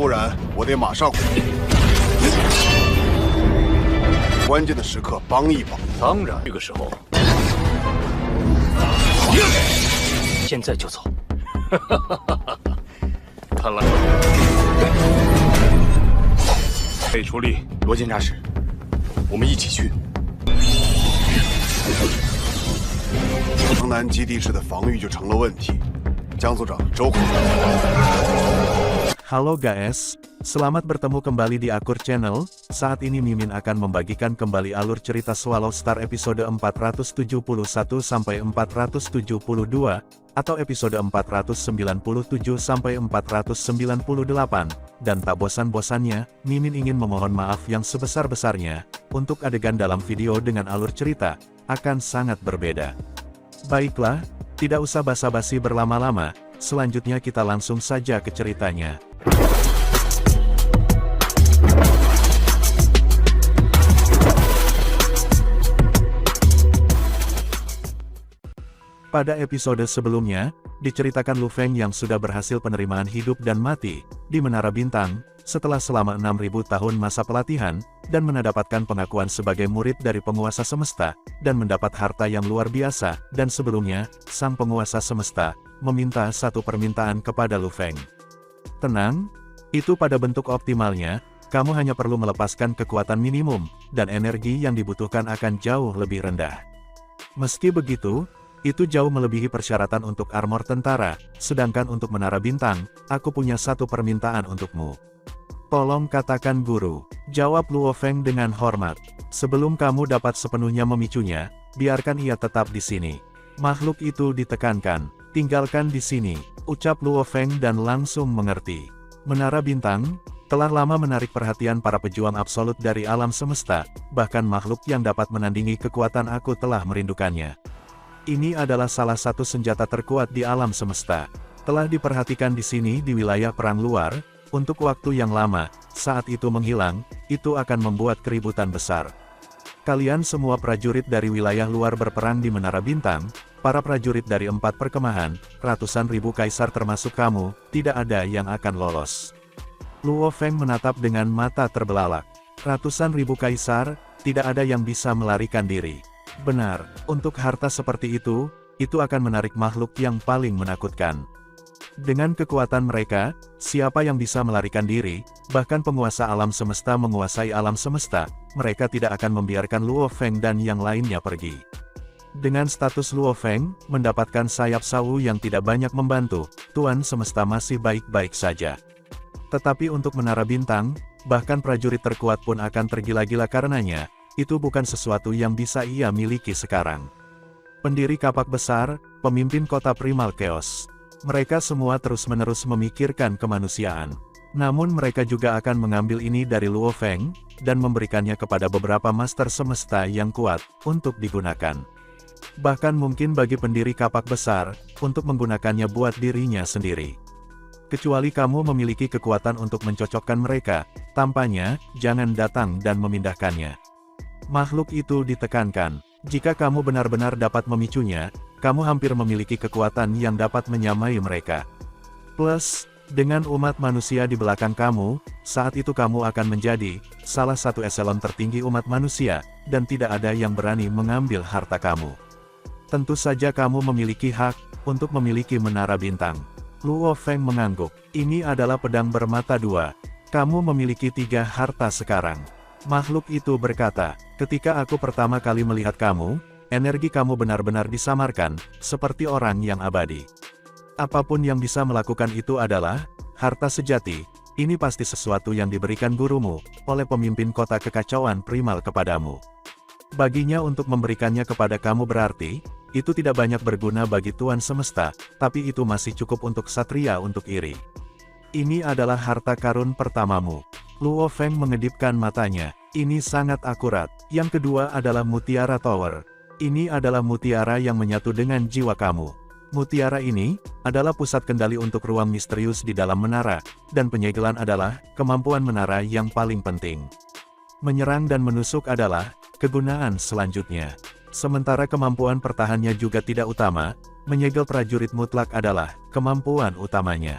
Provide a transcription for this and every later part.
然我得马上回去。关键的时刻帮一帮。当然，这个时候，现在就走。看来，可以出力。罗检察使，我们一起去。城南基地市的防御就成了问题。江组长，周虎。 Halo guys, selamat bertemu kembali di Akur Channel. Saat ini Mimin akan membagikan kembali alur cerita Swallow Star episode 471 sampai 472 atau episode 497 sampai 498. Dan tak bosan-bosannya, Mimin ingin memohon maaf yang sebesar-besarnya untuk adegan dalam video dengan alur cerita akan sangat berbeda. Baiklah, tidak usah basa-basi berlama-lama. Selanjutnya kita langsung saja ke ceritanya. Pada episode sebelumnya, diceritakan Lu Feng yang sudah berhasil penerimaan hidup dan mati di Menara Bintang, setelah selama 6.000 tahun masa pelatihan, dan mendapatkan pengakuan sebagai murid dari penguasa semesta, dan mendapat harta yang luar biasa, dan sebelumnya, sang penguasa semesta, meminta satu permintaan kepada Lu Feng. Tenang, itu pada bentuk optimalnya, kamu hanya perlu melepaskan kekuatan minimum, dan energi yang dibutuhkan akan jauh lebih rendah. Meski begitu, itu jauh melebihi persyaratan untuk armor tentara, sedangkan untuk Menara Bintang, aku punya satu permintaan untukmu. Tolong katakan guru, jawab Luo Feng dengan hormat. Sebelum kamu dapat sepenuhnya memicunya, biarkan ia tetap di sini. Makhluk itu ditekankan, tinggalkan di sini, ucap Luo Feng dan langsung mengerti. Menara Bintang telah lama menarik perhatian para pejuang absolut dari alam semesta, bahkan makhluk yang dapat menandingi kekuatan aku telah merindukannya. Ini adalah salah satu senjata terkuat di alam semesta. Telah diperhatikan di sini di wilayah perang luar, untuk waktu yang lama, saat itu menghilang, itu akan membuat keributan besar. Kalian semua prajurit dari wilayah luar berperang di Menara Bintang, para prajurit dari 4 perkemahan, ratusan ribu kaisar termasuk kamu, tidak ada yang akan lolos. Luo Feng menatap dengan mata terbelalak. Ratusan ribu kaisar, tidak ada yang bisa melarikan diri. Benar, untuk harta seperti itu akan menarik makhluk yang paling menakutkan. Dengan kekuatan mereka, siapa yang bisa melarikan diri, bahkan penguasa alam semesta menguasai alam semesta, mereka tidak akan membiarkan Luo Feng dan yang lainnya pergi. Dengan status Luo Feng, mendapatkan sayap sawu yang tidak banyak membantu, Tuan Semesta masih baik-baik saja. Tetapi untuk Menara Bintang, bahkan prajurit terkuat pun akan tergila-gila karenanya, itu bukan sesuatu yang bisa ia miliki sekarang. Pendiri kapak besar, pemimpin kota Primal Chaos. Mereka semua terus-menerus memikirkan kemanusiaan. Namun mereka juga akan mengambil ini dari Luo Feng, dan memberikannya kepada beberapa master semesta yang kuat, untuk digunakan. Bahkan mungkin bagi pendiri kapak besar, untuk menggunakannya buat dirinya sendiri. Kecuali kamu memiliki kekuatan untuk mencocokkan mereka, tampaknya, jangan datang dan memindahkannya. Makhluk itu ditekankan. Jika kamu benar-benar dapat memicunya, kamu hampir memiliki kekuatan yang dapat menyamai mereka. Plus, dengan umat manusia di belakang kamu, saat itu kamu akan menjadi salah satu eselon tertinggi umat manusia, dan tidak ada yang berani mengambil harta kamu. Tentu saja kamu memiliki hak untuk memiliki Menara Bintang. Luo Feng mengangguk. Ini adalah pedang bermata dua. Kamu memiliki 3 harta sekarang. Makhluk itu berkata, ketika aku pertama kali melihat kamu, energi kamu benar-benar disamarkan, seperti orang yang abadi. Apapun yang bisa melakukan itu adalah harta sejati. Ini pasti sesuatu yang diberikan gurumu, oleh pemimpin kota kekacauan primal kepadamu. Baginya untuk memberikannya kepada kamu berarti, itu tidak banyak berguna bagi Tuan Semesta, tapi itu masih cukup untuk Satria untuk iri. Ini adalah harta karun pertamamu. Luo Feng mengedipkan matanya. Ini sangat akurat. Yang kedua adalah Mutiara Tower. Ini adalah mutiara yang menyatu dengan jiwa kamu. Mutiara ini adalah pusat kendali untuk ruang misterius di dalam menara, dan penyegelan adalah kemampuan menara yang paling penting. Menyerang dan menusuk adalah kegunaan selanjutnya. Sementara kemampuan pertahannya juga tidak utama, menyegel prajurit mutlak adalah kemampuan utamanya.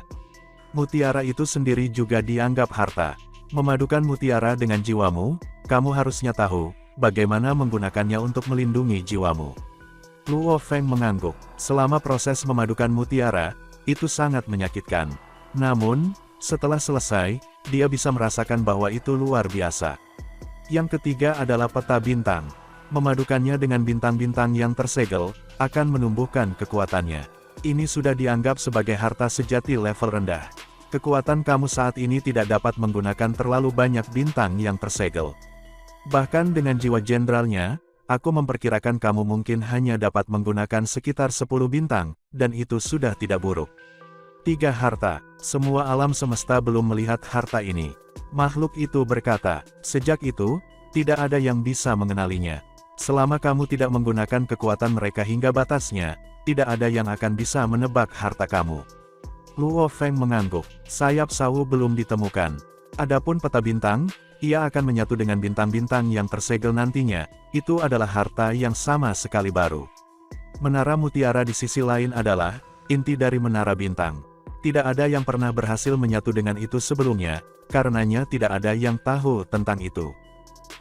Mutiara itu sendiri juga dianggap harta. Memadukan mutiara dengan jiwamu, kamu harusnya tahu bagaimana menggunakannya untuk melindungi jiwamu. Luo Feng mengangguk. Selama proses memadukan mutiara, itu sangat menyakitkan. Namun, setelah selesai, dia bisa merasakan bahwa itu luar biasa. Yang ketiga adalah peta bintang. Memadukannya dengan bintang-bintang yang tersegel, akan menumbuhkan kekuatannya. Ini sudah dianggap sebagai harta sejati level rendah. Kekuatan kamu saat ini tidak dapat menggunakan terlalu banyak bintang yang tersegel. Bahkan dengan jiwa jenderalnya, aku memperkirakan kamu mungkin hanya dapat menggunakan sekitar 10 bintang, dan itu sudah tidak buruk. 3 harta. Semua alam semesta belum melihat harta ini. Makhluk itu berkata, sejak itu, tidak ada yang bisa mengenalinya. Selama kamu tidak menggunakan kekuatan mereka hingga batasnya, tidak ada yang akan bisa menebak harta kamu. Luo Feng mengangguk. Sayap sawu belum ditemukan. Adapun peta bintang, ia akan menyatu dengan bintang-bintang yang tersegel nantinya. Itu adalah harta yang sama sekali baru. Menara mutiara di sisi lain adalah inti dari menara bintang. Tidak ada yang pernah berhasil menyatu dengan itu sebelumnya, karenanya tidak ada yang tahu tentang itu.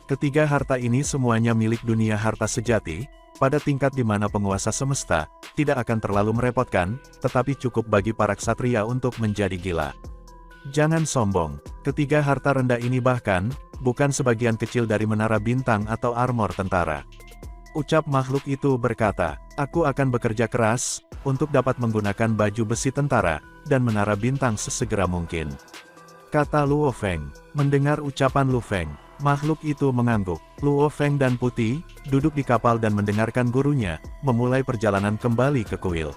Ketiga harta ini semuanya milik dunia harta sejati, pada tingkat di mana penguasa semesta, tidak akan terlalu merepotkan, tetapi cukup bagi para ksatria untuk menjadi gila. Jangan sombong, ketiga harta rendah ini bahkan, bukan sebagian kecil dari menara bintang atau armor tentara. Ucap makhluk itu berkata, aku akan bekerja keras, untuk dapat menggunakan baju besi tentara, dan menara bintang sesegera mungkin. Kata Luo Feng. Mendengar ucapan Luo Feng, makhluk itu mengangguk. Luo Feng dan Putih, duduk di kapal dan mendengarkan gurunya, memulai perjalanan kembali ke kuil.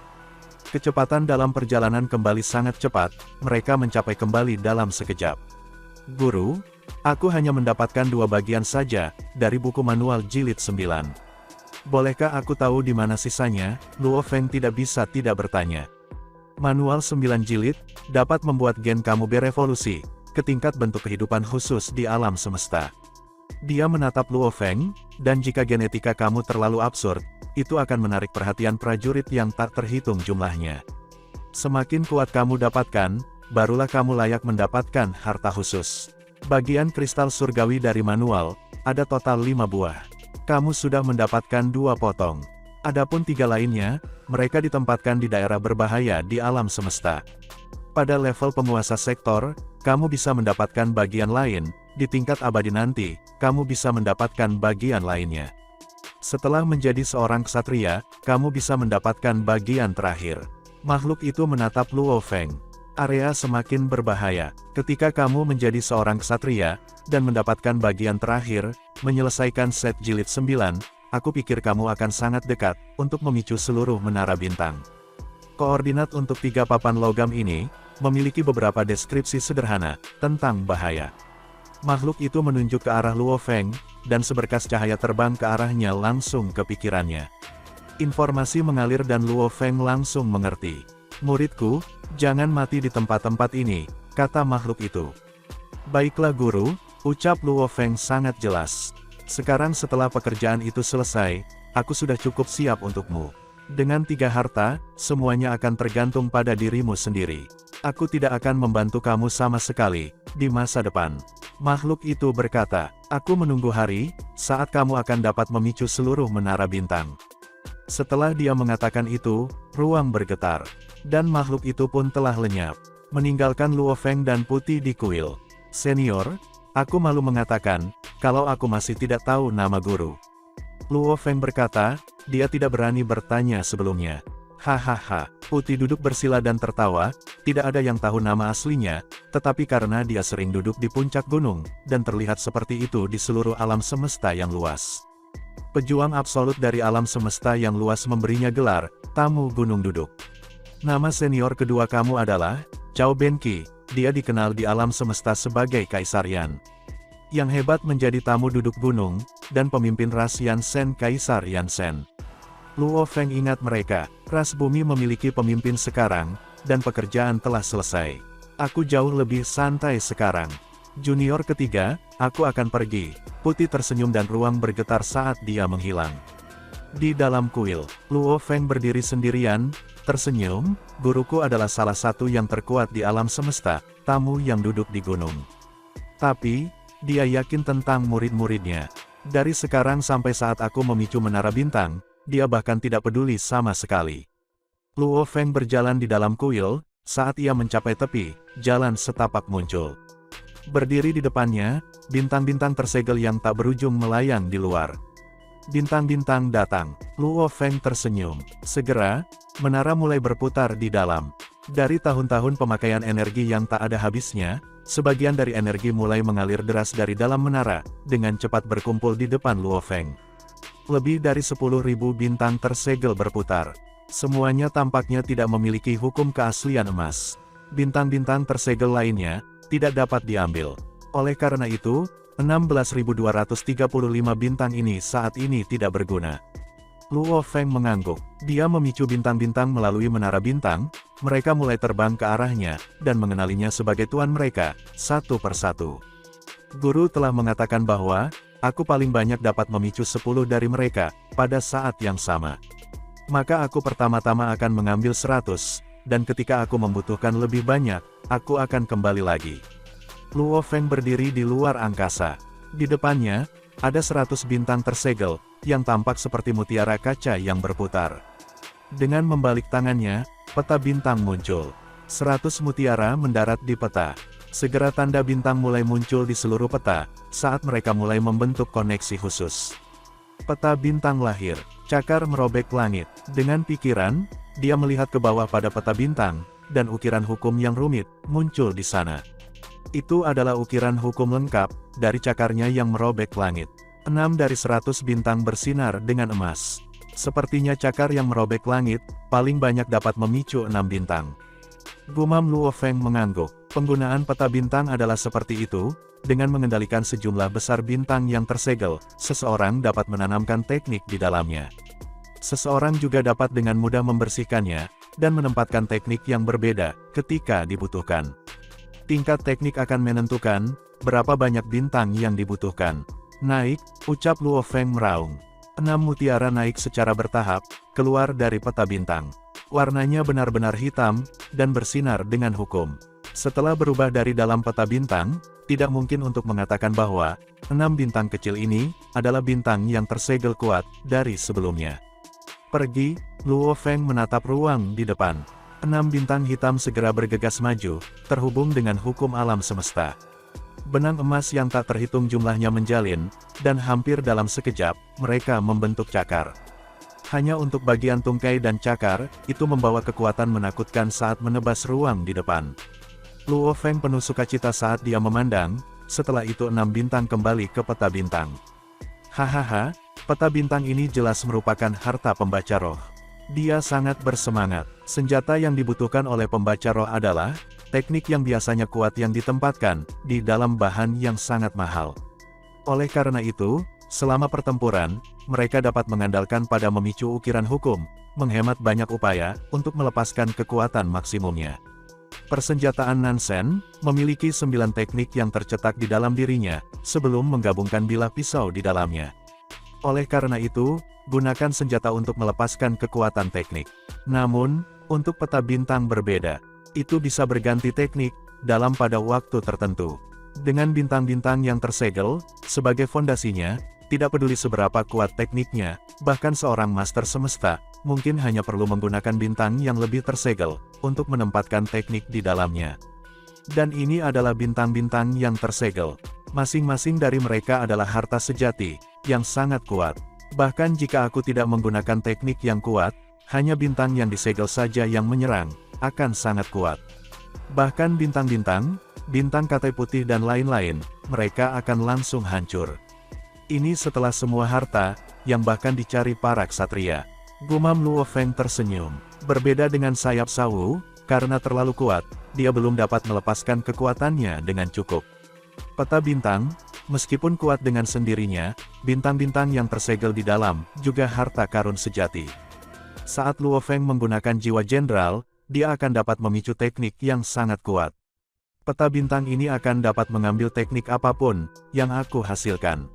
Kecepatan dalam perjalanan kembali sangat cepat, mereka mencapai kembali dalam sekejap. Guru, aku hanya mendapatkan 2 bagian saja, dari buku manual jilid 9. Bolehkah aku tahu di mana sisanya? Luo Feng tidak bisa tidak bertanya. Manual 9 jilid, dapat membuat gen kamu berevolusi, ke tingkat bentuk kehidupan khusus di alam semesta. Dia menatap Luo Feng, dan jika genetika kamu terlalu absurd, itu akan menarik perhatian prajurit yang tak terhitung jumlahnya. Semakin kuat kamu dapatkan, barulah kamu layak mendapatkan harta khusus. Bagian kristal surgawi dari manual, ada total 5 buah. Kamu sudah mendapatkan 2 potong. Adapun 3 lainnya, mereka ditempatkan di daerah berbahaya di alam semesta. Pada level penguasa sektor, kamu bisa mendapatkan bagian lain, di tingkat abadi nanti, kamu bisa mendapatkan bagian lainnya. Setelah menjadi seorang ksatria, kamu bisa mendapatkan bagian terakhir. Makhluk itu menatap Luo Feng. Area semakin berbahaya. Ketika kamu menjadi seorang ksatria, dan mendapatkan bagian terakhir, menyelesaikan set jilid 9, aku pikir kamu akan sangat dekat, untuk memicu seluruh menara bintang. Koordinat untuk 3 papan logam ini, memiliki beberapa deskripsi sederhana, tentang bahaya. Makhluk itu menunjuk ke arah Luo Feng, dan seberkas cahaya terbang ke arahnya langsung ke pikirannya. Informasi mengalir dan Luo Feng langsung mengerti. Muridku, jangan mati di tempat-tempat ini, kata makhluk itu. Baiklah guru, ucap Luo Feng sangat jelas. Sekarang setelah pekerjaan itu selesai, aku sudah cukup siap untukmu. Dengan 3 harta, semuanya akan tergantung pada dirimu sendiri. Aku tidak akan membantu kamu sama sekali, di masa depan. Makhluk itu berkata, aku menunggu hari, saat kamu akan dapat memicu seluruh menara bintang. Setelah dia mengatakan itu, ruang bergetar. Dan makhluk itu pun telah lenyap, meninggalkan Luo Feng dan Putih di kuil. Senior, aku malu mengatakan, kalau aku masih tidak tahu nama guru. Luo Feng berkata, dia tidak berani bertanya sebelumnya. Hahaha, Putih duduk bersila dan tertawa, tidak ada yang tahu nama aslinya, tetapi karena dia sering duduk di puncak gunung, dan terlihat seperti itu di seluruh alam semesta yang luas. Pejuang absolut dari alam semesta yang luas memberinya gelar, tamu gunung duduk. Nama senior kedua kamu adalah, Cao Benqi, dia dikenal di alam semesta sebagai Kaisar Yan. Yang hebat menjadi tamu duduk gunung, dan pemimpin ras Yansen Kaisar Yansen. Luo Feng ingat mereka, ras bumi memiliki pemimpin sekarang, dan pekerjaan telah selesai. Aku jauh lebih santai sekarang. Junior ketiga, aku akan pergi. Putih tersenyum dan ruang bergetar saat dia menghilang. Di dalam kuil, Luo Feng berdiri sendirian, tersenyum, guruku adalah salah satu yang terkuat di alam semesta, tamu yang duduk di gunung. Tapi, dia yakin tentang murid-muridnya. Dari sekarang sampai saat aku memicu menara bintang, dia bahkan tidak peduli sama sekali. Luo Feng berjalan di dalam kuil, saat ia mencapai tepi, jalan setapak muncul. Berdiri di depannya, bintang-bintang tersegel yang tak berujung melayang di luar. Bintang-bintang datang, Luo Feng tersenyum. Segera, menara mulai berputar di dalam. Dari tahun-tahun pemakaian energi yang tak ada habisnya, sebagian dari energi mulai mengalir deras dari dalam menara, dengan cepat berkumpul di depan Luo Feng. Lebih dari 10.000 bintang tersegel berputar. Semuanya tampaknya tidak memiliki hukum keaslian emas. Bintang-bintang tersegel lainnya, tidak dapat diambil. Oleh karena itu, 16.235 bintang ini saat ini tidak berguna. Luo Feng mengangguk. Dia memicu bintang-bintang melalui menara bintang, mereka mulai terbang ke arahnya, dan mengenalinya sebagai tuan mereka, satu persatu. Guru telah mengatakan bahwa, aku paling banyak dapat memicu 10 dari mereka, pada saat yang sama. Maka aku pertama-tama akan mengambil 100, dan ketika aku membutuhkan lebih banyak, aku akan kembali lagi. Luo Feng berdiri di luar angkasa. Di depannya, ada 100 bintang tersegel, yang tampak seperti mutiara kaca yang berputar. Dengan membalik tangannya, peta bintang muncul. 100 mutiara mendarat di peta. Segera tanda bintang mulai muncul di seluruh peta, saat mereka mulai membentuk koneksi khusus. Peta bintang lahir, cakar merobek langit. Dengan pikiran, dia melihat ke bawah pada peta bintang, dan ukiran hukum yang rumit, muncul di sana. Itu adalah ukiran hukum lengkap, dari cakarnya yang merobek langit. 6 dari 100 bintang bersinar dengan emas. Sepertinya cakar yang merobek langit, paling banyak dapat memicu 6 bintang. Gumam Luo Feng mengangguk. Penggunaan peta bintang adalah seperti itu, dengan mengendalikan sejumlah besar bintang yang tersegel, seseorang dapat menanamkan teknik di dalamnya. Seseorang juga dapat dengan mudah membersihkannya, dan menempatkan teknik yang berbeda, ketika dibutuhkan. Tingkat teknik akan menentukan, berapa banyak bintang yang dibutuhkan. Naik, ucap Luo Feng meraung. 6 mutiara naik secara bertahap, keluar dari peta bintang. Warnanya benar-benar hitam, dan bersinar dengan hukum. Setelah berubah dari dalam peta bintang, tidak mungkin untuk mengatakan bahwa, 6 bintang kecil ini, adalah bintang yang tersegel kuat, dari sebelumnya. Pergi, Luo Feng menatap ruang di depan. 6 bintang hitam segera bergegas maju, terhubung dengan hukum alam semesta. Benang emas yang tak terhitung jumlahnya menjalin, dan hampir dalam sekejap, mereka membentuk cakar. Hanya untuk bagian tungkai dan cakar, itu membawa kekuatan menakutkan saat menebas ruang di depan. Luo Feng penuh sukacita saat dia memandang, setelah itu 6 bintang kembali ke peta bintang. Hahaha, peta bintang ini jelas merupakan harta pembaca roh. Dia sangat bersemangat. Senjata yang dibutuhkan oleh pembaca roh adalah teknik yang biasanya kuat yang ditempatkan di dalam bahan yang sangat mahal. Oleh karena itu, selama pertempuran, mereka dapat mengandalkan pada memicu ukiran hukum, menghemat banyak upaya untuk melepaskan kekuatan maksimumnya. Persenjataan Nansen memiliki 9 teknik yang tercetak di dalam dirinya, sebelum menggabungkan bilah pisau di dalamnya. Oleh karena itu, gunakan senjata untuk melepaskan kekuatan teknik. Namun, untuk peta bintang berbeda. Itu bisa berganti teknik, dalam pada waktu tertentu. Dengan bintang-bintang yang tersegel, sebagai fondasinya, tidak peduli seberapa kuat tekniknya, bahkan seorang master semesta, mungkin hanya perlu menggunakan bintang yang lebih tersegel, untuk menempatkan teknik di dalamnya. Dan ini adalah bintang-bintang yang tersegel. Masing-masing dari mereka adalah harta sejati, yang sangat kuat. Bahkan jika aku tidak menggunakan teknik yang kuat, hanya bintang yang disegel saja yang menyerang, akan sangat kuat. Bahkan bintang-bintang, bintang katai putih dan lain-lain, mereka akan langsung hancur. Ini setelah semua harta, yang bahkan dicari para ksatria. Gumam Luo Feng tersenyum. Berbeda dengan sayap sawu, karena terlalu kuat, dia belum dapat melepaskan kekuatannya dengan cukup. Peta bintang, meskipun kuat dengan sendirinya, bintang-bintang yang tersegel di dalam, juga harta karun sejati. Saat Luo Feng menggunakan jiwa jenderal, dia akan dapat memicu teknik yang sangat kuat. Peta bintang ini akan dapat mengambil teknik apapun, yang aku hasilkan.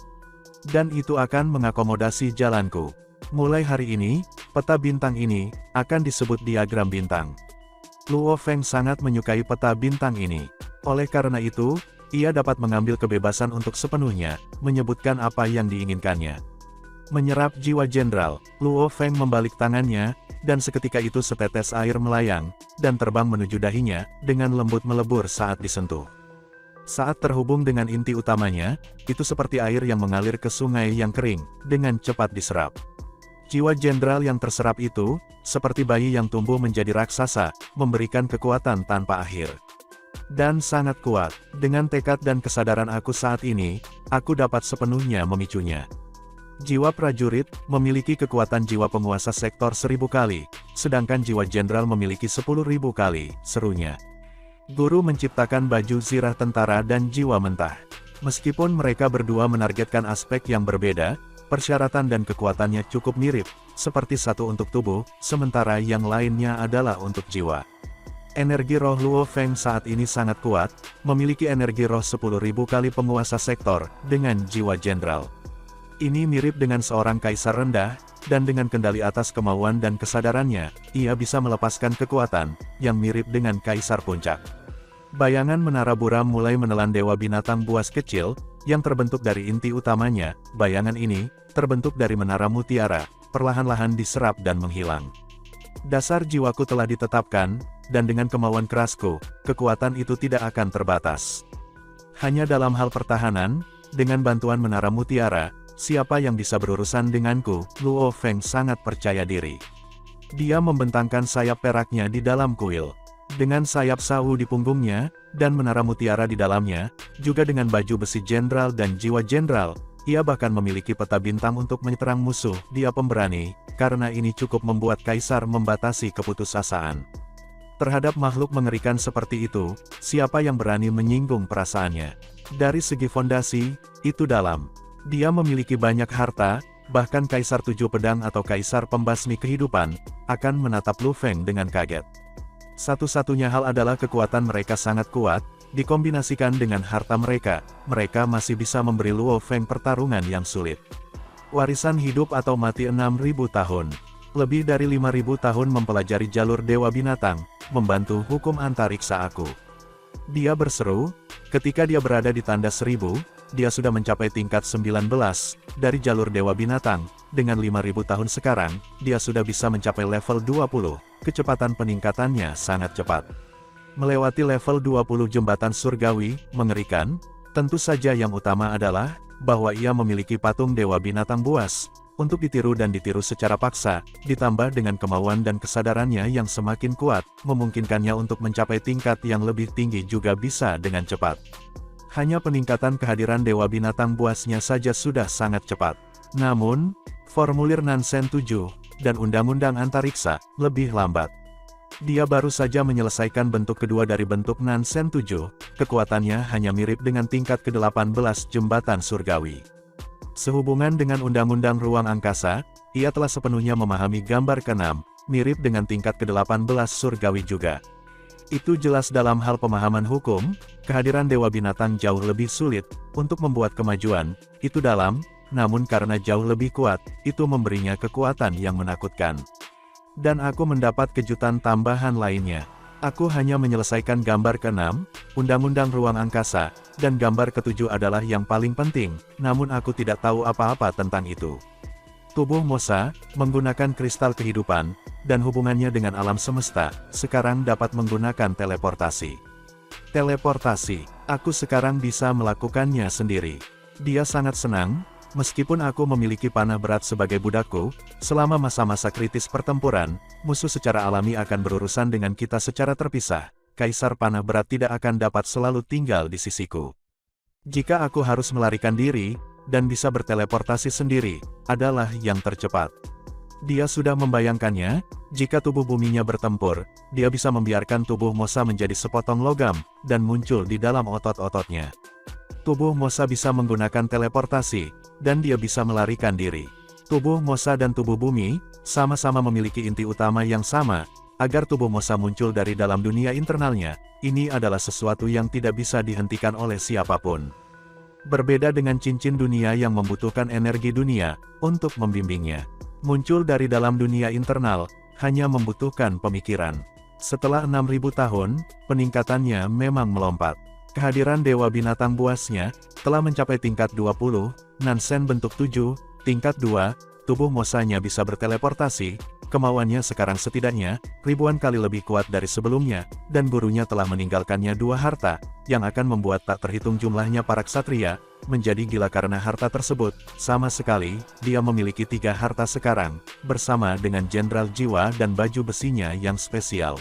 Dan itu akan mengakomodasi jalanku. Mulai hari ini, peta bintang ini, akan disebut diagram bintang. Luo Feng sangat menyukai peta bintang ini. Oleh karena itu, ia dapat mengambil kebebasan untuk sepenuhnya, menyebutkan apa yang diinginkannya. Menyerap jiwa jenderal, Luo Feng membalik tangannya, dan seketika itu setetes air melayang, dan terbang menuju dahinya, dengan lembut melebur saat disentuh. Saat terhubung dengan inti utamanya, itu seperti air yang mengalir ke sungai yang kering, dengan cepat diserap. Jiwa jenderal yang terserap itu, seperti bayi yang tumbuh menjadi raksasa, memberikan kekuatan tanpa akhir. Dan sangat kuat, dengan tekad dan kesadaran aku saat ini, aku dapat sepenuhnya memicunya. Jiwa prajurit memiliki kekuatan jiwa penguasa sektor 1000 kali, sedangkan jiwa jenderal memiliki 10.000 kali, serunya. Guru menciptakan baju zirah tentara dan jiwa mentah. Meskipun mereka berdua menargetkan aspek yang berbeda, persyaratan dan kekuatannya cukup mirip, seperti satu untuk tubuh, sementara yang lainnya adalah untuk jiwa. Energi roh Luo Feng saat ini sangat kuat, memiliki energi roh 10.000 kali penguasa sektor, dengan jiwa jenderal. Ini mirip dengan seorang kaisar rendah, dan dengan kendali atas kemauan dan kesadarannya, ia bisa melepaskan kekuatan, yang mirip dengan kaisar puncak. Bayangan menara buram mulai menelan dewa binatang buas kecil, yang terbentuk dari inti utamanya. Bayangan ini, terbentuk dari menara mutiara, perlahan-lahan diserap dan menghilang. Dasar jiwaku telah ditetapkan, dan dengan kemauan kerasku, kekuatan itu tidak akan terbatas. Hanya dalam hal pertahanan, dengan bantuan menara mutiara, siapa yang bisa berurusan denganku? Luo Feng sangat percaya diri. Dia membentangkan sayap peraknya di dalam kuil. Dengan sayap sawu di punggungnya, dan menara mutiara di dalamnya, juga dengan baju besi jenderal dan jiwa jenderal, ia bahkan memiliki peta bintang untuk menyerang musuh. Dia pemberani, karena ini cukup membuat kaisar membatasi keputusasaan. Terhadap makhluk mengerikan seperti itu, siapa yang berani menyinggung perasaannya? Dari segi fondasi, itu dalam. Dia memiliki banyak harta, bahkan kaisar 7 pedang atau kaisar pembasmi kehidupan, akan menatap Lu Feng dengan kaget. Satu-satunya hal adalah kekuatan mereka sangat kuat, dikombinasikan dengan harta mereka masih bisa memberi Luo Feng pertarungan yang sulit. Warisan hidup atau mati 6.000 tahun. Lebih dari 5.000 tahun mempelajari jalur dewa binatang, membantu hukum antariksa aku. Dia berseru, ketika dia berada di tanda 1000, dia sudah mencapai tingkat 19, dari jalur dewa binatang. Dengan 5.000 tahun sekarang, dia sudah bisa mencapai level 20, kecepatan peningkatannya sangat cepat. Melewati level 20 jembatan surgawi, mengerikan, tentu saja yang utama adalah, bahwa ia memiliki patung dewa binatang buas, untuk ditiru dan ditiru secara paksa, ditambah dengan kemauan dan kesadarannya yang semakin kuat, memungkinkannya untuk mencapai tingkat yang lebih tinggi juga bisa dengan cepat. Hanya peningkatan kehadiran dewa binatang buasnya saja sudah sangat cepat. Namun, formulir Nansen 7, dan undang-undang antariksa, lebih lambat. Dia baru saja menyelesaikan bentuk kedua dari bentuk Nansen 7, kekuatannya hanya mirip dengan tingkat ke-18 jembatan surgawi. Sehubungan dengan undang-undang ruang angkasa, ia telah sepenuhnya memahami gambar ke-6, mirip dengan tingkat ke-18 surgawi juga. Itu jelas dalam hal pemahaman hukum, kehadiran dewa binatang jauh lebih sulit, untuk membuat kemajuan, itu dalam, namun karena jauh lebih kuat, itu memberinya kekuatan yang menakutkan. Dan aku mendapat kejutan tambahan lainnya. Aku hanya menyelesaikan gambar ke-6, undang-undang ruang angkasa, dan gambar ke-7 adalah yang paling penting, namun aku tidak tahu apa-apa tentang itu. Tubuh Mosa, menggunakan kristal kehidupan, dan hubungannya dengan alam semesta, sekarang dapat menggunakan teleportasi. Teleportasi, aku sekarang bisa melakukannya sendiri. Dia sangat senang. Meskipun aku memiliki panah berat sebagai budakku, selama masa-masa kritis pertempuran, musuh secara alami akan berurusan dengan kita secara terpisah. Kaisar panah berat tidak akan dapat selalu tinggal di sisiku. Jika aku harus melarikan diri, dan bisa berteleportasi sendiri, adalah yang tercepat. Dia sudah membayangkannya, jika tubuh buminya bertempur, dia bisa membiarkan tubuh Mosa menjadi sepotong logam, dan muncul di dalam otot-ototnya. Tubuh Mosa bisa menggunakan teleportasi, dan dia bisa melarikan diri. Tubuh Mosa dan tubuh bumi, sama-sama memiliki inti utama yang sama, agar tubuh Mosa muncul dari dalam dunia internalnya. Ini adalah sesuatu yang tidak bisa dihentikan oleh siapapun. Berbeda dengan cincin dunia yang membutuhkan energi dunia, untuk membimbingnya. Muncul dari dalam dunia internal, hanya membutuhkan pemikiran. Setelah 6.000 tahun, peningkatannya memang melompat. Kehadiran Dewa Binatang Buasnya telah mencapai tingkat 20, Nansen bentuk 7, tingkat 2, tubuh Mosanya bisa berteleportasi, kemauannya sekarang setidaknya ribuan kali lebih kuat dari sebelumnya, dan gurunya telah meninggalkannya 2 harta, yang akan membuat tak terhitung jumlahnya para ksatria menjadi gila karena harta tersebut. Sama sekali, dia memiliki 3 harta sekarang, bersama dengan Jenderal Jiwa dan baju besinya yang spesial.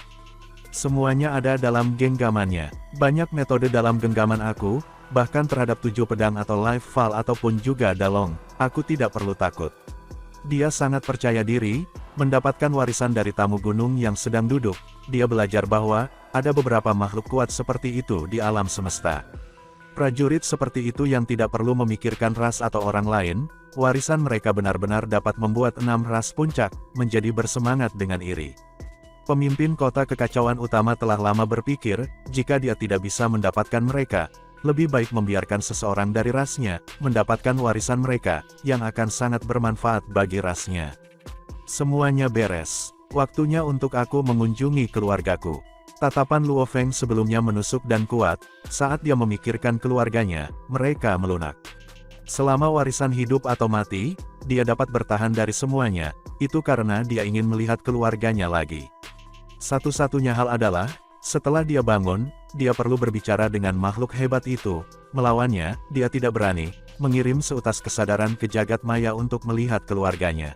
Semuanya ada dalam genggamannya. Banyak metode dalam genggaman aku, bahkan terhadap 7 pedang atau live fall ataupun juga dalong, aku tidak perlu takut. Dia sangat percaya diri, mendapatkan warisan dari tamu gunung yang sedang duduk. Dia belajar bahwa ada beberapa makhluk kuat seperti itu di alam semesta. Prajurit seperti itu yang tidak perlu memikirkan ras atau orang lain, warisan mereka benar-benar dapat membuat 6 ras puncak menjadi bersemangat dengan iri. Pemimpin kota kekacauan utama telah lama berpikir, jika dia tidak bisa mendapatkan mereka, lebih baik membiarkan seseorang dari rasnya mendapatkan warisan mereka, yang akan sangat bermanfaat bagi rasnya. Semuanya beres. Waktunya untuk aku mengunjungi keluargaku. Tatapan Luo Feng sebelumnya menusuk dan kuat, saat dia memikirkan keluarganya, mereka melunak. Selama warisan hidup atau mati, dia dapat bertahan dari semuanya, itu karena dia ingin melihat keluarganya lagi. Satu-satunya hal adalah, setelah dia bangun, dia perlu berbicara dengan makhluk hebat itu. Melawannya, dia tidak berani mengirim seutas kesadaran ke jagat maya untuk melihat keluarganya.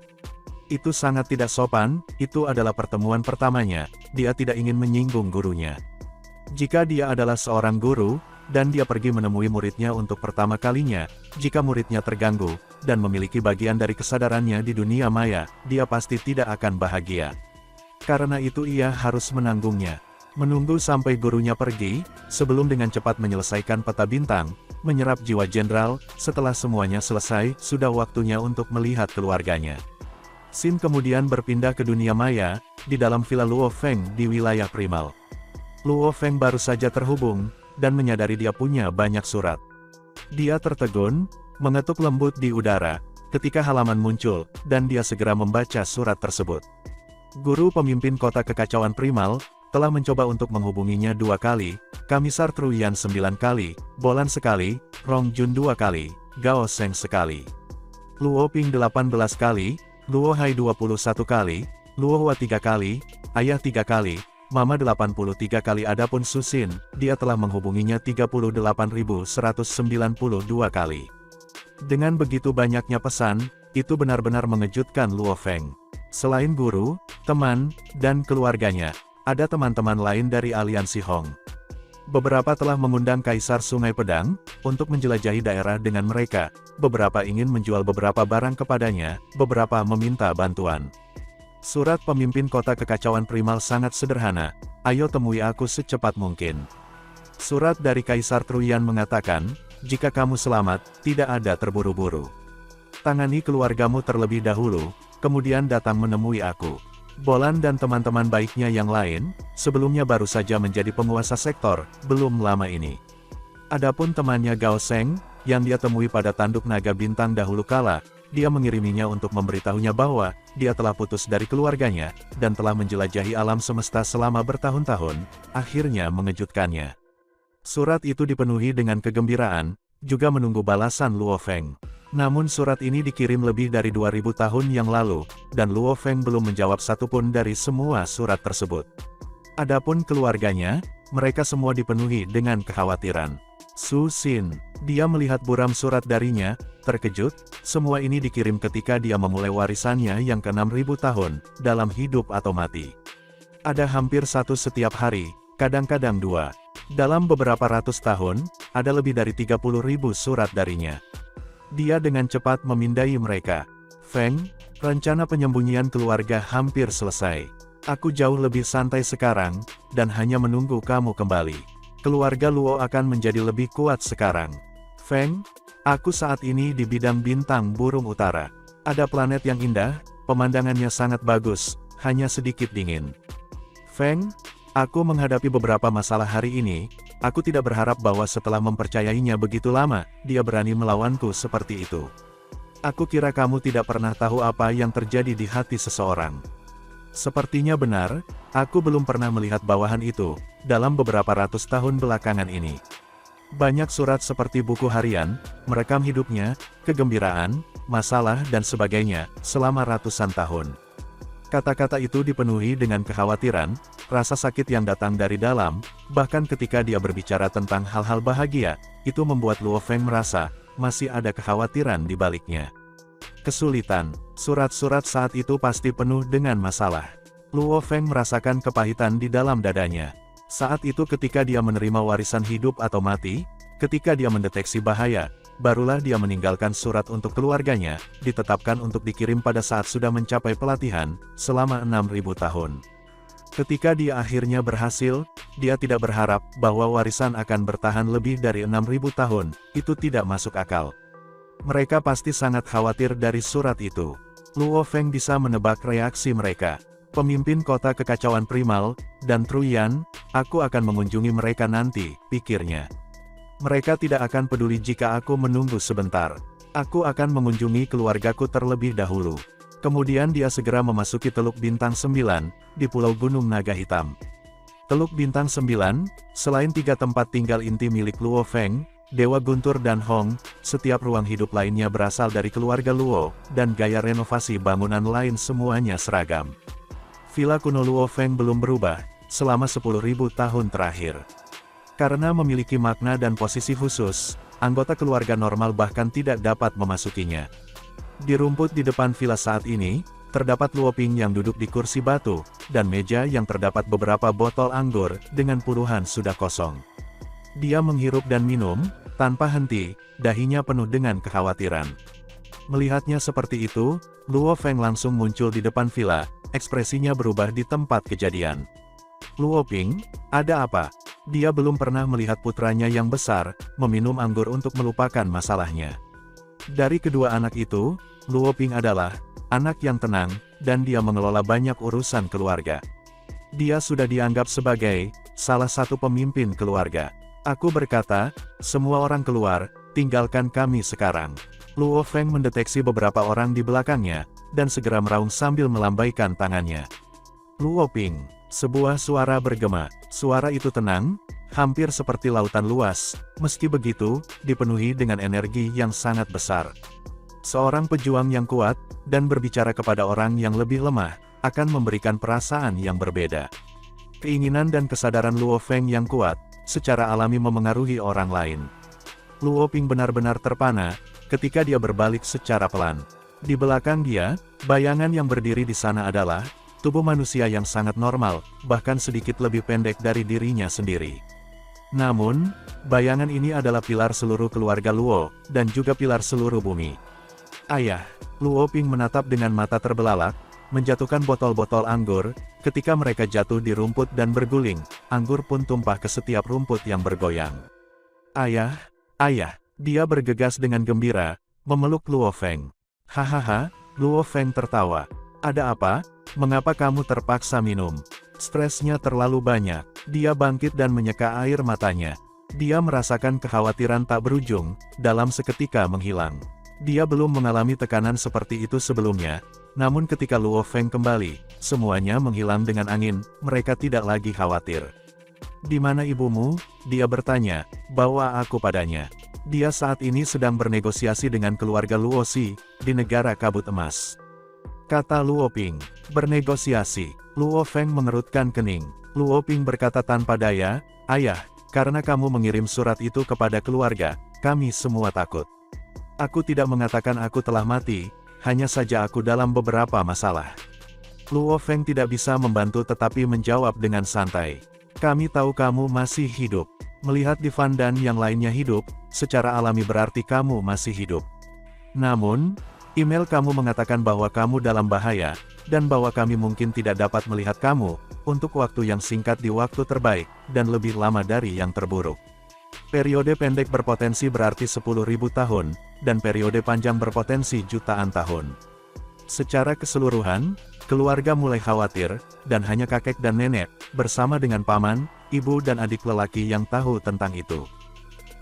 Itu sangat tidak sopan, itu adalah pertemuan pertamanya, dia tidak ingin menyinggung gurunya. Jika dia adalah seorang guru, dan dia pergi menemui muridnya untuk pertama kalinya, jika muridnya terganggu, dan memiliki bagian dari kesadarannya di dunia maya, dia pasti tidak akan bahagia. Karena itu ia harus menanggungnya. Menunggu sampai gurunya pergi, sebelum dengan cepat menyelesaikan peta bintang, menyerap jiwa jenderal, setelah semuanya selesai, sudah waktunya untuk melihat keluarganya. Sin kemudian berpindah ke dunia maya, di dalam villa Luo Feng di wilayah primal. Luo Feng baru saja terhubung, dan menyadari dia punya banyak surat. Dia tertegun, mengetuk lembut di udara, ketika halaman muncul, dan dia segera membaca surat tersebut. Guru pemimpin kota kekacauan primal, telah mencoba untuk menghubunginya 2 kali, Kamisar Truyan 9 kali, Bolan sekali, Rong Jun 2 kali, Gao Seng sekali. Luo Ping 18 kali, Luo Hai 21 kali, Luo Hua 3 kali, Ayah 3 kali, Mama 83 kali. Adapun Susin, dia telah menghubunginya 38.192 kali. Dengan begitu banyaknya pesan, itu benar-benar mengejutkan Luo Feng. Selain guru, teman, dan keluarganya, ada teman-teman lain dari aliansi Hong. Beberapa telah mengundang Kaisar Sungai Pedang, untuk menjelajahi daerah dengan mereka, beberapa ingin menjual beberapa barang kepadanya, beberapa meminta bantuan. Surat pemimpin kota kekacauan primal sangat sederhana, ayo temui aku secepat mungkin. Surat dari Kaisar Truyan mengatakan, jika kamu selamat, tidak ada terburu-buru. Tangani keluargamu terlebih dahulu, kemudian datang menemui aku. Bolan dan teman-teman baiknya yang lain, sebelumnya baru saja menjadi penguasa sektor, belum lama ini. Adapun temannya Gao Seng, yang dia temui pada Tanduk Naga Bintang dahulu kala, dia mengiriminya untuk memberitahunya bahwa, dia telah putus dari keluarganya, dan telah menjelajahi alam semesta selama bertahun-tahun, akhirnya mengejutkannya. Surat itu dipenuhi dengan kegembiraan, juga menunggu balasan Luo Feng. Namun surat ini dikirim lebih dari 2000 tahun yang lalu, dan Luo Feng belum menjawab satupun dari semua surat tersebut. Adapun keluarganya, mereka semua dipenuhi dengan kekhawatiran. Su Xin, dia melihat buram surat darinya, terkejut, semua ini dikirim ketika dia memulai warisannya yang ke-6000 tahun, dalam hidup atau mati. Ada hampir 1 setiap hari, kadang-kadang 2. Dalam beberapa ratus tahun, ada lebih dari 30.000 surat darinya. Dia dengan cepat memindai mereka. Feng, rencana penyembunyian keluarga hampir selesai. Aku jauh lebih santai sekarang, dan hanya menunggu kamu kembali. Keluarga Luo akan menjadi lebih kuat sekarang. Feng, aku saat ini di bidang bintang burung utara. Ada planet yang indah, pemandangannya sangat bagus, hanya sedikit dingin. Feng, aku menghadapi beberapa masalah hari ini. Aku tidak berharap bahwa setelah mempercayainya begitu lama, dia berani melawanku seperti itu. Aku kira kamu tidak pernah tahu apa yang terjadi di hati seseorang. Sepertinya benar, aku belum pernah melihat bawahan itu, dalam beberapa ratus tahun belakangan ini. Banyak surat seperti buku harian, merekam hidupnya, kegembiraan, masalah dan sebagainya, selama ratusan tahun. Kata-kata itu dipenuhi dengan kekhawatiran, rasa sakit yang datang dari dalam, bahkan ketika dia berbicara tentang hal-hal bahagia, itu membuat Luo Feng merasa, masih ada kekhawatiran di baliknya. Kesulitan, surat-surat saat itu pasti penuh dengan masalah. Luo Feng merasakan kepahitan di dalam dadanya. Saat itu ketika dia menerima warisan hidup atau mati, ketika dia mendeteksi bahaya, barulah dia meninggalkan surat untuk keluarganya, ditetapkan untuk dikirim pada saat sudah mencapai pelatihan, selama 6.000 tahun. Ketika dia akhirnya berhasil, dia tidak berharap bahwa warisan akan bertahan lebih dari 6.000 tahun, itu tidak masuk akal. Mereka pasti sangat khawatir dari surat itu. Luo Feng bisa menebak reaksi mereka. Pemimpin kota kekacauan primal, dan Truyan, aku akan mengunjungi mereka nanti, pikirnya. Mereka tidak akan peduli jika aku menunggu sebentar. Aku akan mengunjungi keluargaku terlebih dahulu. Kemudian dia segera memasuki Teluk Bintang 9, di Pulau Gunung Naga Hitam. Teluk Bintang 9, selain 3 tempat tinggal inti milik Luo Feng, Dewa Guntur dan Hong, setiap ruang hidup lainnya berasal dari keluarga Luo, dan gaya renovasi bangunan lain semuanya seragam. Villa kuno Luo Feng belum berubah, selama 10.000 tahun terakhir. Karena memiliki makna dan posisi khusus, anggota keluarga normal bahkan tidak dapat memasukinya. Di rumput di depan villa saat ini, terdapat Luo Ping yang duduk di kursi batu, dan meja yang terdapat beberapa botol anggur, dengan puluhan sudah kosong. Dia menghirup dan minum, tanpa henti, dahinya penuh dengan kekhawatiran. Melihatnya seperti itu, Luo Feng langsung muncul di depan villa, ekspresinya berubah di tempat kejadian. Luo Ping, ada apa? Dia belum pernah melihat putranya yang besar, meminum anggur untuk melupakan masalahnya. Dari kedua anak itu, Luo Ping adalah anak yang tenang, dan dia mengelola banyak urusan keluarga. Dia sudah dianggap sebagai salah satu pemimpin keluarga. Aku berkata, semua orang keluar, tinggalkan kami sekarang. Luo Feng mendeteksi beberapa orang di belakangnya, dan segera meraung sambil melambaikan tangannya. Luo Ping, sebuah suara bergema. Suara itu tenang, hampir seperti lautan luas, meski begitu, dipenuhi dengan energi yang sangat besar. Seorang pejuang yang kuat, dan berbicara kepada orang yang lebih lemah, akan memberikan perasaan yang berbeda. Keinginan dan kesadaran Luo Feng yang kuat, secara alami memengaruhi orang lain. Luo Ping benar-benar terpana, ketika dia berbalik secara pelan. Di belakang dia, bayangan yang berdiri di sana adalah tubuh manusia yang sangat normal, bahkan sedikit lebih pendek dari dirinya sendiri. Namun, bayangan ini adalah pilar seluruh keluarga Luo, dan juga pilar seluruh bumi. Ayah, Luo Ping menatap dengan mata terbelalak, menjatuhkan botol-botol anggur, ketika mereka jatuh di rumput dan berguling, anggur pun tumpah ke setiap rumput yang bergoyang. Ayah, ayah, dia bergegas dengan gembira, memeluk Luo Feng. Hahaha, Luo Feng tertawa. Ada apa? Mengapa kamu terpaksa minum? Stresnya terlalu banyak. Dia bangkit dan menyeka air matanya. Dia merasakan kekhawatiran tak berujung, dalam seketika menghilang. Dia belum mengalami tekanan seperti itu sebelumnya, namun ketika Luo Feng kembali, semuanya menghilang dengan angin, mereka tidak lagi khawatir. Di mana ibumu? Dia bertanya, bawa aku padanya. Dia saat ini sedang bernegosiasi dengan keluarga Luo Xi, di negara kabut emas. Kata Luo Ping, bernegosiasi. Luo Feng mengerutkan kening. Luo Ping berkata tanpa daya, ayah, karena kamu mengirim surat itu kepada keluarga, kami semua takut. Aku tidak mengatakan aku telah mati, hanya saja aku dalam beberapa masalah. Luo Feng tidak bisa membantu tetapi menjawab dengan santai. Kami tahu kamu masih hidup. Melihat Divan dan yang lainnya hidup, secara alami berarti kamu masih hidup. Namun, email kamu mengatakan bahwa kamu dalam bahaya, dan bahwa kami mungkin tidak dapat melihat kamu, untuk waktu yang singkat di waktu terbaik, dan lebih lama dari yang terburuk. Periode pendek berpotensi berarti 10.000 tahun, dan periode panjang berpotensi jutaan tahun. Secara keseluruhan, keluarga mulai khawatir, dan hanya kakek dan nenek, bersama dengan paman, ibu dan adik lelaki yang tahu tentang itu.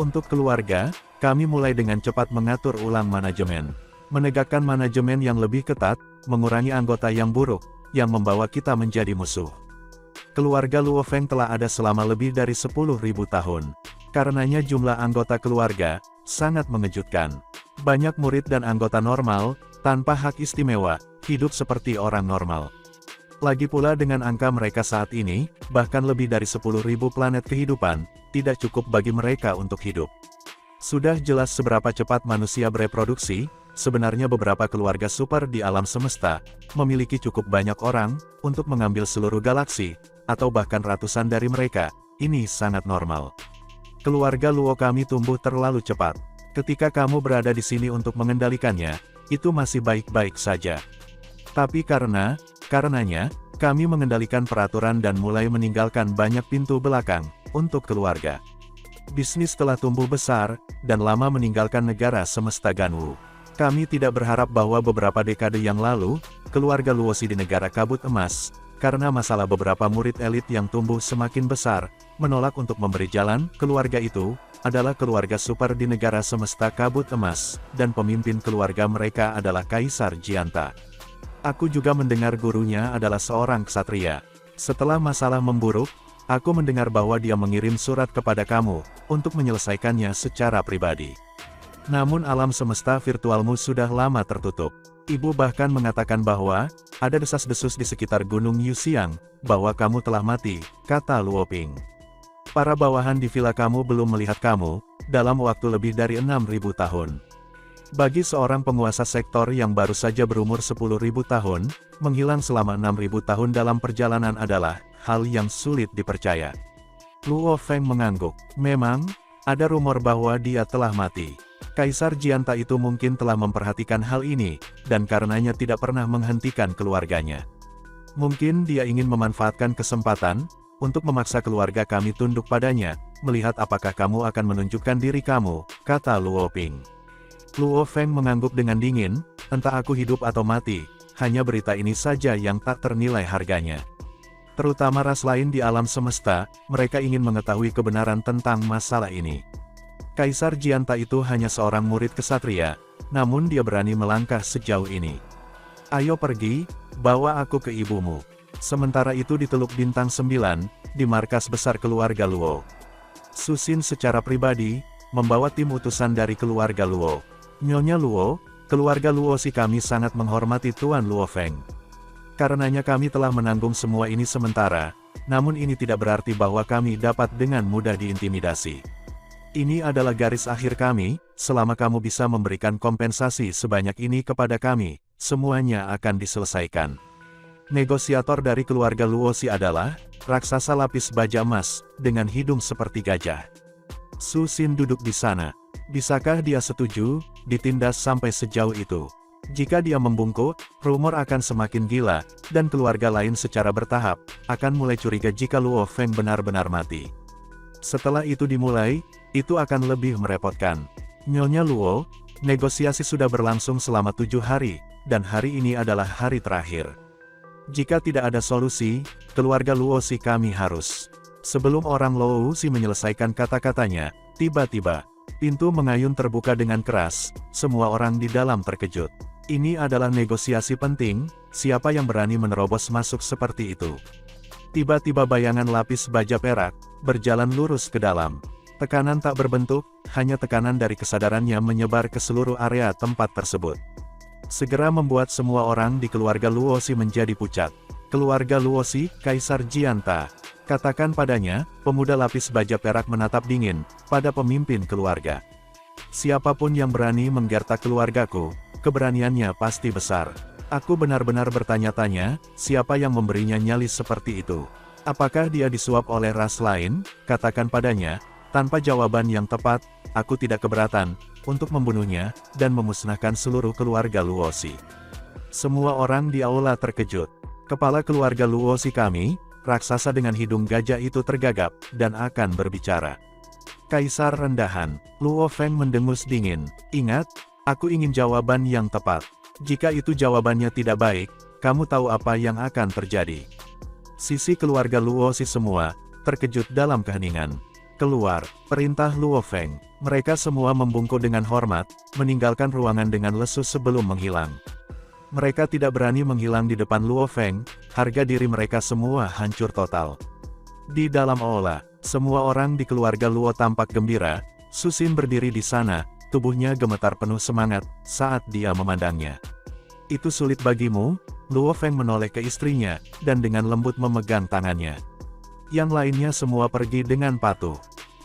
Untuk keluarga, kami mulai dengan cepat mengatur ulang manajemen. Menegakkan manajemen yang lebih ketat, mengurangi anggota yang buruk, yang membawa kita menjadi musuh. Keluarga Luo Feng telah ada selama lebih dari 10.000 tahun. Karenanya jumlah anggota keluarga sangat mengejutkan. Banyak murid dan anggota normal, tanpa hak istimewa, hidup seperti orang normal. Lagi pula dengan angka mereka saat ini, bahkan lebih dari 10.000 planet kehidupan, tidak cukup bagi mereka untuk hidup. Sudah jelas seberapa cepat manusia bereproduksi. Sebenarnya beberapa keluarga super di alam semesta, memiliki cukup banyak orang, untuk mengambil seluruh galaksi, atau bahkan ratusan dari mereka. Ini sangat normal. Keluarga Luo kami tumbuh terlalu cepat. Ketika kamu berada di sini untuk mengendalikannya, itu masih baik-baik saja. Tapi karenanya, kami mengendalikan peraturan dan mulai meninggalkan banyak pintu belakang, untuk keluarga. Bisnis telah tumbuh besar, dan lama meninggalkan negara semesta Ganwu. Kami tidak berharap bahwa beberapa dekade yang lalu, keluarga Luosi di negara kabut emas, karena masalah beberapa murid elit yang tumbuh semakin besar, menolak untuk memberi jalan. Keluarga itu adalah keluarga super di negara semesta kabut emas, dan pemimpin keluarga mereka adalah Kaisar Jianta. Aku juga mendengar gurunya adalah seorang ksatria. Setelah masalah memburuk, aku mendengar bahwa dia mengirim surat kepada kamu, untuk menyelesaikannya secara pribadi. Namun alam semesta virtualmu sudah lama tertutup. Ibu bahkan mengatakan bahwa, ada desas-desus di sekitar Gunung Yuxiang, bahwa kamu telah mati, kata Luo Ping. Para bawahan di villa kamu belum melihat kamu, dalam waktu lebih dari 6.000 tahun. Bagi seorang penguasa sektor yang baru saja berumur 10.000 tahun, menghilang selama 6.000 tahun dalam perjalanan adalah hal yang sulit dipercaya. Luo Feng mengangguk. Memang, ada rumor bahwa dia telah mati. Kaisar Jianta itu mungkin telah memperhatikan hal ini, dan karenanya tidak pernah menghentikan keluarganya. Mungkin dia ingin memanfaatkan kesempatan, untuk memaksa keluarga kami tunduk padanya, melihat apakah kamu akan menunjukkan diri kamu, kata Luo Ping. Luo Feng mengangguk dengan dingin, entah aku hidup atau mati, hanya berita ini saja yang tak ternilai harganya. Terutama ras lain di alam semesta, mereka ingin mengetahui kebenaran tentang masalah ini. Kaisar Jianta itu hanya seorang murid ksatria, namun dia berani melangkah sejauh ini. Ayo pergi, bawa aku ke ibumu. Sementara itu di Teluk Bintang 9, di markas besar keluarga Luo. Susin secara pribadi, membawa tim utusan dari keluarga Luo. Nyonya Luo, keluarga Luo si kami sangat menghormati Tuan Luo Feng. Karenanya kami telah menanggung semua ini sementara, namun ini tidak berarti bahwa kami dapat dengan mudah diintimidasi. Ini adalah garis akhir kami, selama kamu bisa memberikan kompensasi sebanyak ini kepada kami, semuanya akan diselesaikan. Negosiator dari keluarga Luosi adalah, raksasa lapis baja emas, dengan hidung seperti gajah. Susin duduk di sana. Bisakah dia setuju, ditindas sampai sejauh itu? Jika dia membungkuk, rumor akan semakin gila, dan keluarga lain secara bertahap, akan mulai curiga jika Luo Feng benar-benar mati. Setelah itu dimulai, itu akan lebih merepotkan. Nyonya Luo, negosiasi sudah berlangsung selama 7 hari, dan hari ini adalah hari terakhir. Jika tidak ada solusi, keluarga Luo si kami harus. Sebelum orang Luo si menyelesaikan kata-katanya, tiba-tiba, pintu mengayun terbuka dengan keras, semua orang di dalam terkejut. Ini adalah negosiasi penting, siapa yang berani menerobos masuk seperti itu? Tiba-tiba bayangan lapis baja perak, berjalan lurus ke dalam. Tekanan tak berbentuk, hanya tekanan dari kesadarannya menyebar ke seluruh area tempat tersebut. Segera membuat semua orang di keluarga Luosi menjadi pucat. Keluarga Luosi, Kaisar Jianta. Katakan padanya, pemuda lapis baja perak menatap dingin, pada pemimpin keluarga. Siapapun yang berani menggertak keluargaku, keberaniannya pasti besar. Aku benar-benar bertanya-tanya, siapa yang memberinya nyali seperti itu? Apakah dia disuap oleh ras lain? Katakan padanya, tanpa jawaban yang tepat, aku tidak keberatan, untuk membunuhnya, dan memusnahkan seluruh keluarga Luosi. Semua orang di aula terkejut. Kepala keluarga Luosi kami, raksasa dengan hidung gajah itu tergagap, dan akan berbicara. Kaisar rendahan, Luo Feng mendengus dingin. Ingat, aku ingin jawaban yang tepat. Jika itu jawabannya tidak baik, kamu tahu apa yang akan terjadi. Sisi keluarga Luosi semua, terkejut dalam keheningan. Keluar, perintah Luo Feng. Mereka semua membungkuk dengan hormat, meninggalkan ruangan dengan lesu sebelum menghilang. Mereka tidak berani menghilang di depan Luo Feng, harga diri mereka semua hancur total. Di dalam aula, semua orang di keluarga Luo tampak gembira. Su Xin berdiri di sana, tubuhnya gemetar penuh semangat saat dia memandangnya. Itu sulit bagimu? Luo Feng menoleh ke istrinya, dan dengan lembut memegang tangannya. Yang lainnya semua pergi dengan patuh.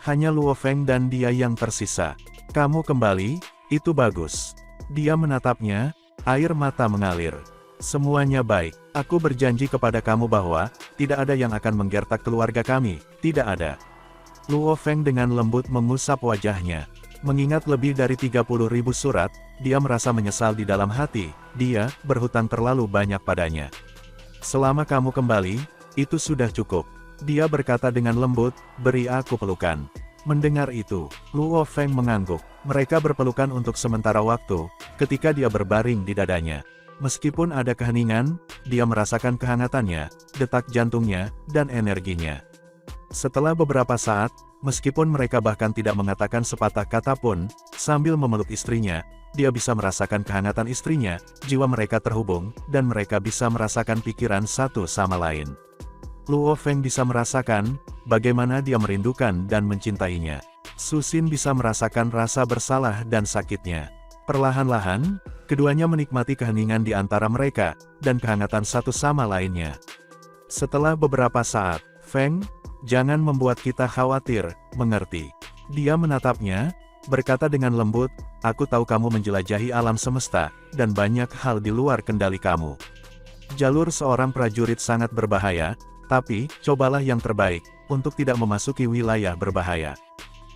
Hanya Luo Feng dan dia yang tersisa. Kamu kembali, itu bagus. Dia menatapnya, air mata mengalir. Semuanya baik. Aku berjanji kepada kamu bahwa, tidak ada yang akan menggertak keluarga kami, tidak ada. Luo Feng dengan lembut mengusap wajahnya. Mengingat lebih dari 30.000 surat, dia merasa menyesal di dalam hati, dia berhutang terlalu banyak padanya. Selama kamu kembali, itu sudah cukup. Dia berkata dengan lembut, beri aku pelukan. Mendengar itu, Luo Feng mengangguk. Mereka berpelukan untuk sementara waktu, ketika dia berbaring di dadanya. Meskipun ada keheningan, dia merasakan kehangatannya, detak jantungnya, dan energinya. Setelah beberapa saat, meskipun mereka bahkan tidak mengatakan sepatah kata pun, sambil memeluk istrinya, dia bisa merasakan kehangatan istrinya, jiwa mereka terhubung, dan mereka bisa merasakan pikiran satu sama lain. Luo Feng bisa merasakan, bagaimana dia merindukan dan mencintainya. Su Xin bisa merasakan rasa bersalah dan sakitnya. Perlahan-lahan, keduanya menikmati keheningan di antara mereka, dan kehangatan satu sama lainnya. Setelah beberapa saat, Feng, jangan membuat kita khawatir, mengerti? Dia menatapnya, berkata dengan lembut, aku tahu kamu menjelajahi alam semesta, dan banyak hal di luar kendali kamu. Jalur seorang prajurit sangat berbahaya, tapi, cobalah yang terbaik, untuk tidak memasuki wilayah berbahaya.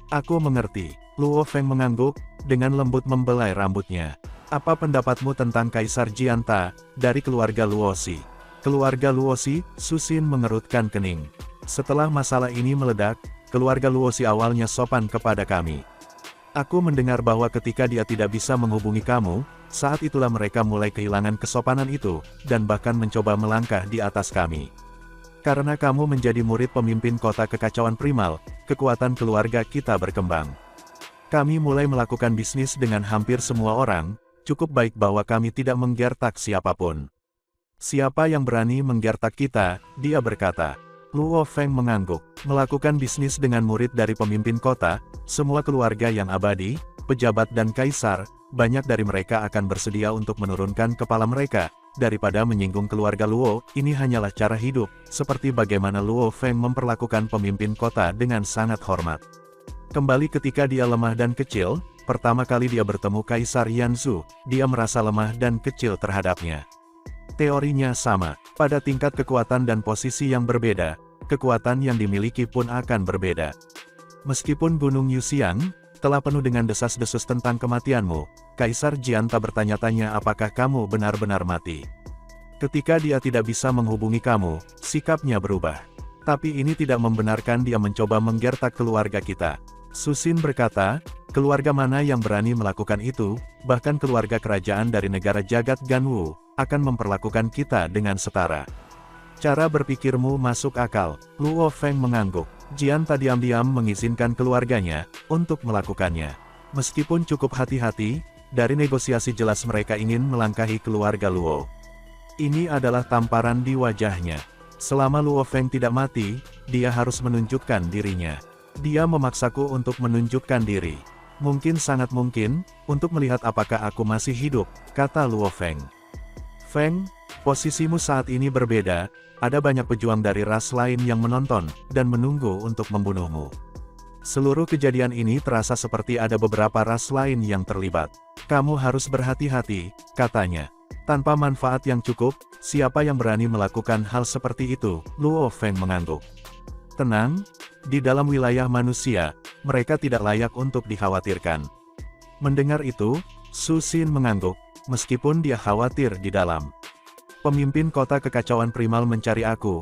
Aku mengerti. Luo Feng mengangguk, dengan lembut membelai rambutnya. Apa pendapatmu tentang Kaisar Jianta, dari keluarga Luosi? Keluarga Luosi, Su Xin mengerutkan kening. Setelah masalah ini meledak, keluarga Luosi awalnya sopan kepada kami. Aku mendengar bahwa ketika dia tidak bisa menghubungi kamu, saat itulah mereka mulai kehilangan kesopanan itu, dan bahkan mencoba melangkah di atas kami. Karena kamu menjadi murid pemimpin kota kekacauan primal, kekuatan keluarga kita berkembang. Kami mulai melakukan bisnis dengan hampir semua orang, cukup baik bahwa kami tidak menggertak siapapun. Siapa yang berani menggertak kita, dia berkata. Luo Feng mengangguk. Melakukan bisnis dengan murid dari pemimpin kota, semua keluarga yang abadi, pejabat dan kaisar, banyak dari mereka akan bersedia untuk menurunkan kepala mereka, daripada menyinggung keluarga Luo. Ini hanyalah cara hidup, seperti bagaimana Luo Feng memperlakukan pemimpin kota dengan sangat hormat. Kembali ketika dia lemah dan kecil, pertama kali dia bertemu Kaisar Yanzu, dia merasa lemah dan kecil terhadapnya. Teorinya sama, pada tingkat kekuatan dan posisi yang berbeda, kekuatan yang dimiliki pun akan berbeda. Meskipun Gunung Yuxiang telah penuh dengan desas-desus tentang kematianmu, Kaisar Jianta bertanya-tanya apakah kamu benar-benar mati. Ketika dia tidak bisa menghubungi kamu, sikapnya berubah. Tapi ini tidak membenarkan dia mencoba menggertak keluarga kita. Su Xin berkata, keluarga mana yang berani melakukan itu, bahkan keluarga kerajaan dari negara jagat Ganwu, akan memperlakukan kita dengan setara. Cara berpikirmu masuk akal. Luo Feng mengangguk. Jianta diam-diam mengizinkan keluarganya untuk melakukannya. Meskipun cukup hati-hati, dari negosiasi jelas mereka ingin melangkahi keluarga Luo. Ini adalah tamparan di wajahnya. Selama Luo Feng tidak mati, dia harus menunjukkan dirinya. Dia memaksaku untuk menunjukkan diri. Mungkin sangat mungkin, untuk melihat apakah aku masih hidup, kata Luo Feng. Feng, posisimu saat ini berbeda, ada banyak pejuang dari ras lain yang menonton, dan menunggu untuk membunuhmu. Seluruh kejadian ini terasa seperti ada beberapa ras lain yang terlibat. Kamu harus berhati-hati, katanya. Tanpa manfaat yang cukup, siapa yang berani melakukan hal seperti itu? Luo Feng mengangguk. Tenang, di dalam wilayah manusia, mereka tidak layak untuk dikhawatirkan. Mendengar itu, Su Xin mengangguk, meskipun dia khawatir di dalam. Pemimpin kota kekacauan primal mencari aku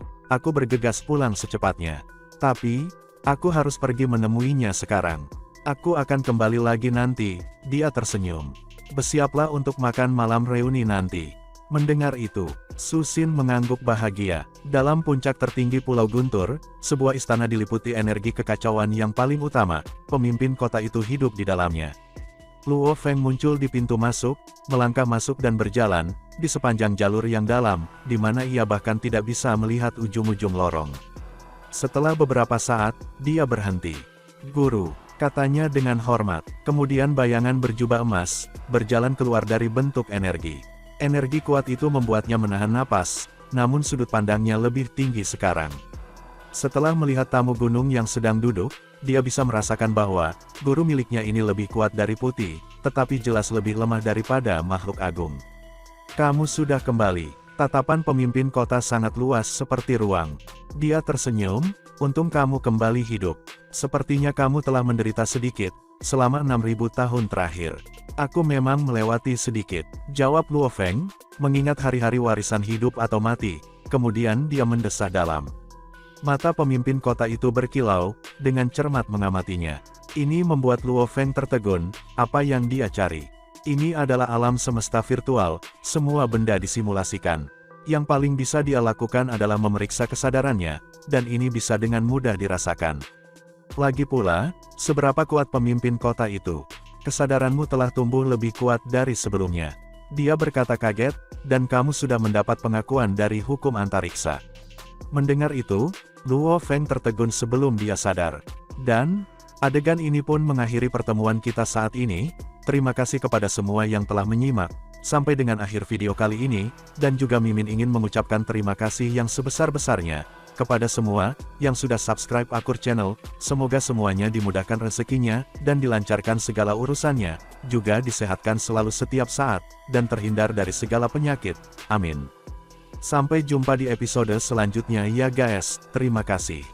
bergegas pulang secepatnya. Tapi, aku harus pergi menemuinya sekarang. Aku akan kembali lagi nanti, dia tersenyum. Bersiaplah untuk makan malam reuni nanti. Mendengar itu, Su Xin mengangguk bahagia. Dalam puncak tertinggi Pulau Guntur, sebuah istana diliputi energi kekacauan yang paling utama, pemimpin kota itu hidup di dalamnya. Luo Feng muncul di pintu masuk, melangkah masuk dan berjalan, di sepanjang jalur yang dalam, di mana ia bahkan tidak bisa melihat ujung-ujung lorong. Setelah beberapa saat, dia berhenti. "Guru," katanya dengan hormat. Kemudian bayangan berjubah emas, berjalan keluar dari bentuk energi. Energi kuat itu membuatnya menahan napas, namun sudut pandangnya lebih tinggi sekarang. Setelah melihat tamu gunung yang sedang duduk, dia bisa merasakan bahwa guru miliknya ini lebih kuat dari Putih, tetapi jelas lebih lemah daripada makhluk agung. "Kamu sudah kembali." Tatapan pemimpin kota sangat luas seperti ruang. Dia tersenyum, "Untung kamu kembali hidup. Sepertinya kamu telah menderita sedikit, selama 6.000 tahun terakhir." "Aku memang melewati sedikit," jawab Luo Feng, mengingat hari-hari warisan hidup atau mati, kemudian dia mendesah dalam. Mata pemimpin kota itu berkilau, dengan cermat mengamatinya. Ini membuat Luo Feng tertegun, apa yang dia cari? Ini adalah alam semesta virtual, semua benda disimulasikan. Yang paling bisa dia lakukan adalah memeriksa kesadarannya, dan ini bisa dengan mudah dirasakan. Lagi pula, seberapa kuat pemimpin kota itu? Kesadaranmu telah tumbuh lebih kuat dari sebelumnya. Dia berkata kaget, dan kamu sudah mendapat pengakuan dari hukum antariksa. Mendengar itu, Luo Feng tertegun sebelum dia sadar. Dan, adegan ini pun mengakhiri pertemuan kita saat ini. Terima kasih kepada semua yang telah menyimak. Sampai dengan akhir video kali ini, dan juga Mimin ingin mengucapkan terima kasih yang sebesar-besarnya kepada semua yang sudah subscribe Akur Channel. Semoga semuanya dimudahkan rezekinya, dan dilancarkan segala urusannya, juga disehatkan selalu setiap saat, dan terhindar dari segala penyakit. Amin. Sampai jumpa di episode selanjutnya ya guys, terima kasih.